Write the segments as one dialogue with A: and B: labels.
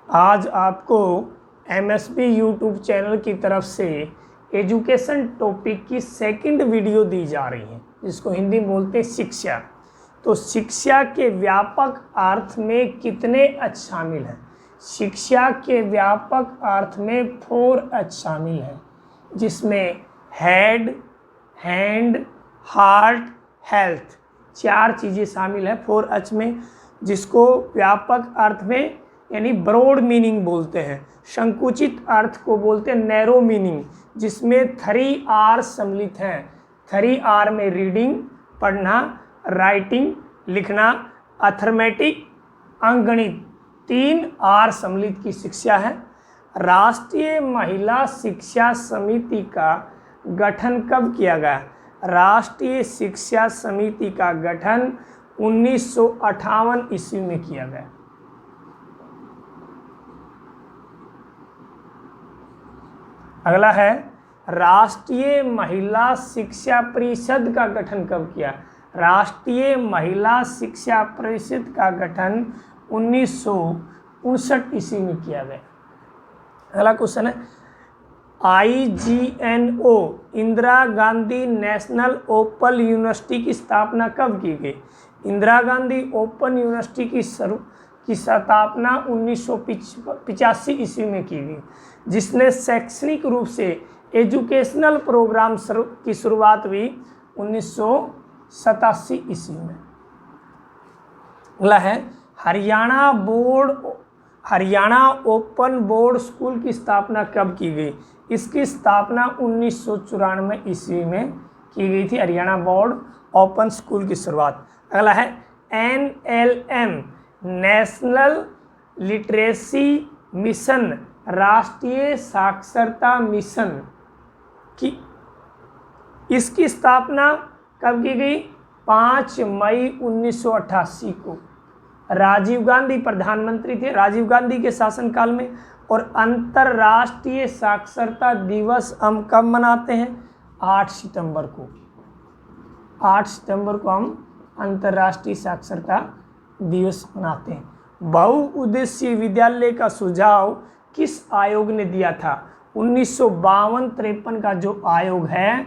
A: आज आपको MSB YouTube channel की तरफ से एजुकेशन टॉपिक की सेकंड वीडियो दी जा रही है, जिसको हिंदी में बोलते हैं शिक्षा। तो शिक्षा के व्यापक अर्थ में कितने H शामिल हैं? शिक्षा के व्यापक अर्थ में 4 H शामिल हैं, जिसमें हेड, हैंड, हार्ट, हेल्थ 4 चीज़ें शामिल है 4 H में, जिसको व्यापक अर्थ में यानी ब्रॉड मीनिंग बोलते हैं। संकुचित अर्थ को बोलते हैं नैरो मीनिंग, जिसमें 3 R सम्मिलित हैं। 3 R में रीडिंग पढ़ना, राइटिंग लिखना, अर्थमेटिक अंकगणित 3 R सम्मिलित की शिक्षा है। राष्ट्रीय महिला शिक्षा समिति का गठन कब किया गया? राष्ट्रीय शिक्षा समिति का गठन 1958 ईस्वी में किया गया। अगला है राष्ट्रीय महिला शिक्षा परिषद का गठन कब किया? राष्ट्रीय महिला शिक्षा परिषद का गठन 1959 ईस्वी में किया गया। अगला क्वेश्चन है IGNO Indira Gandhi national open university की स्थापना कब की गई? इंदिरा गांधी ओपन यूनिवर्सिटी की स्थापना 1985 ईस्वी में की गई, जिसने शैक्षणिक रूप से एजुकेशनल प्रोग्राम की शुरुआत हुई 1987 ईस्वी में। अगला है हरियाणा ओपन बोर्ड स्कूल की स्थापना कब की गई? इसकी स्थापना 1994 ईस्वी में की गई थी। हरियाणा बोर्ड ओपन स्कूल की शुरुआत। अगला है NLM नेशनल लिटरेसी मिशन राष्ट्रीय साक्षरता मिशन की इसकी स्थापना कब की गई? 5 मई 1988 को। राजीव गांधी प्रधानमंत्री थे, राजीव गांधी के शासनकाल में। और अंतर्राष्ट्रीय साक्षरता दिवस हम कब मनाते हैं? 8 सितंबर को। 8 सितंबर को हम अंतर्राष्ट्रीय साक्षरता दिवस मनाते हैं। बहुउद्देशीय विद्यालय का सुझाव किस आयोग ने दिया था? 1952-53 का जो आयोग है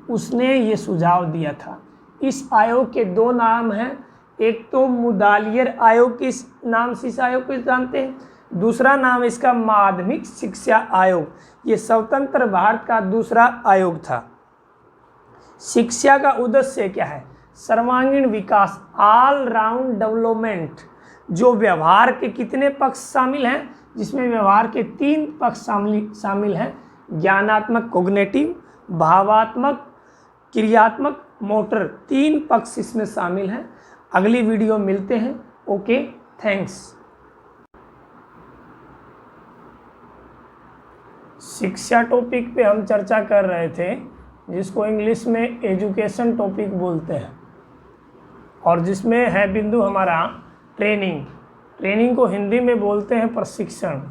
A: उसने ये सुझाव दिया था। इस आयोग के 2 नाम हैं। एक तो मुदालियर आयोग किस नाम से इस आयोग को जानते हैं, दूसरा नाम इसका माध्यमिक शिक्षा आयोग। ये स्वतंत्र भारत का दूसरा आयोग था। शिक्षा का उद्देश्य क्या है? सर्वांगीण विकास, ऑल राउंड डेवलपमेंट। जो व्यवहार के कितने पक्ष शामिल हैं? जिसमें व्यवहार के 3 पक्ष शामिल हैं। ज्ञानात्मक कोग्निटिव, भावात्मक, क्रियात्मक, मोटर 3 पक्ष इसमें शामिल हैं। अगली वीडियो मिलते हैं। Okay, thanks. शिक्षा टॉपिक पे हम चर्चा कर रहे थे, जिसको इंग्लिश में एजुकेशन टॉपिक बोलते हैं, और जिसमें है बिंदु हमारा ट्रेनिंग। ट्रेनिंग को हिंदी में बोलते हैं प्रशिक्षण।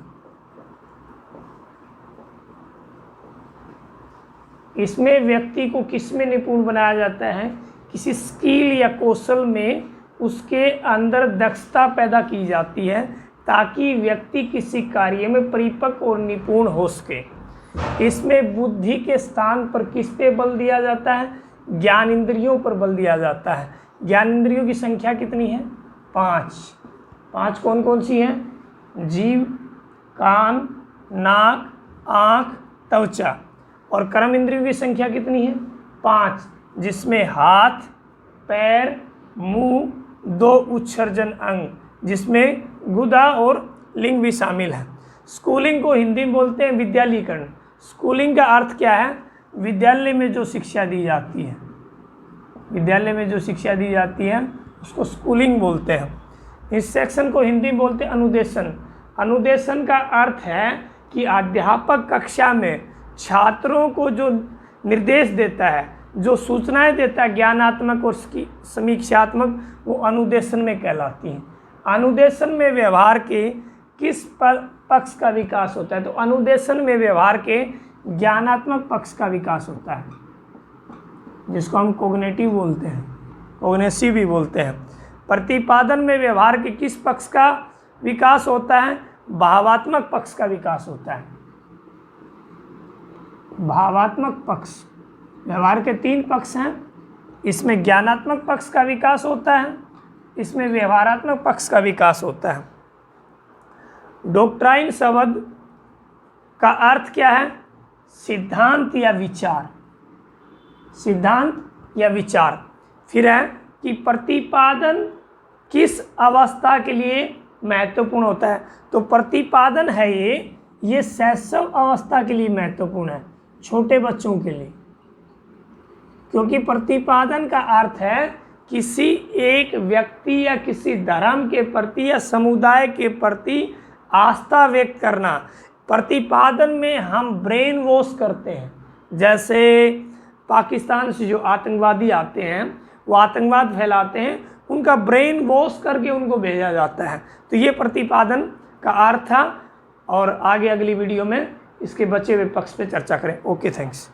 A: इसमें व्यक्ति को किस में निपुण बनाया जाता है? किसी स्किल या कौशल में उसके अंदर दक्षता पैदा की जाती है, ताकि व्यक्ति किसी कार्य में परिपक्व और निपुण हो सके। इसमें बुद्धि के स्थान पर किस पे बल दिया जाता है? ज्ञान इंद्रियों पर बल दिया जाता है। ज्ञान इंद्रियों की संख्या कितनी है? 5 कौन कौन सी हैं? जीव, कान, नाक, आँख, त्वचा। और कर्म इंद्रियों की संख्या कितनी है? 5, जिसमें हाथ, पैर, मुंह, 2 उत्सर्जन अंग, जिसमें गुदा और लिंग भी शामिल है। स्कूलिंग को हिंदी में बोलते हैं विद्यालयीकरण। स्कूलिंग का अर्थ क्या है? विद्यालय में जो शिक्षा दी जाती है, विद्यालय में जो शिक्षा दी जाती है उसको स्कूलिंग बोलते हैं। इस सेक्शन को हिंदी में बोलते हैं अनुदेशन। अनुदेशन का अर्थ है कि अध्यापक कक्षा में छात्रों को जो निर्देश देता है, जो सूचनाएं देता है, ज्ञानात्मक और समीक्षात्मक, वो अनुदेशन में कहलाती हैं। अनुदेशन में व्यवहार के किस पक्ष का विकास होता है? तो अनुदेशन में व्यवहार के ज्ञानात्मक पक्ष का विकास होता है, जिसको हम कोग्निटिव बोलते हैं, कोग्निटिव भी बोलते हैं। प्रतिपादन में व्यवहार के किस पक्ष का विकास होता है? भावात्मक पक्ष का विकास होता है। भावात्मक पक्ष, व्यवहार के 3 पक्ष हैं, इसमें ज्ञानात्मक पक्ष का विकास होता है, इसमें व्यवहारात्मक पक्ष का विकास होता है। डॉक्ट्राइन शब्द का अर्थ क्या है? सिद्धांत या विचार, सिद्धांत या विचार। फिर है कि प्रतिपादन किस अवस्था के लिए महत्वपूर्ण होता है? तो प्रतिपादन है ये शैशव अवस्था के लिए महत्वपूर्ण है, छोटे बच्चों के लिए, क्योंकि प्रतिपादन का अर्थ है किसी एक व्यक्ति या किसी धर्म के प्रति या समुदाय के प्रति आस्था व्यक्त करना। प्रतिपादन में हम ब्रेन वॉश करते हैं, जैसे पाकिस्तान से जो आतंकवादी आते हैं वो आतंकवाद फैलाते हैं, उनका ब्रेन वॉश करके उनको भेजा जाता है। तो ये प्रतिपादन का अर्थ था, और आगे अगली वीडियो में इसके बचे हुए पक्ष पे चर्चा करें। Okay, thanks.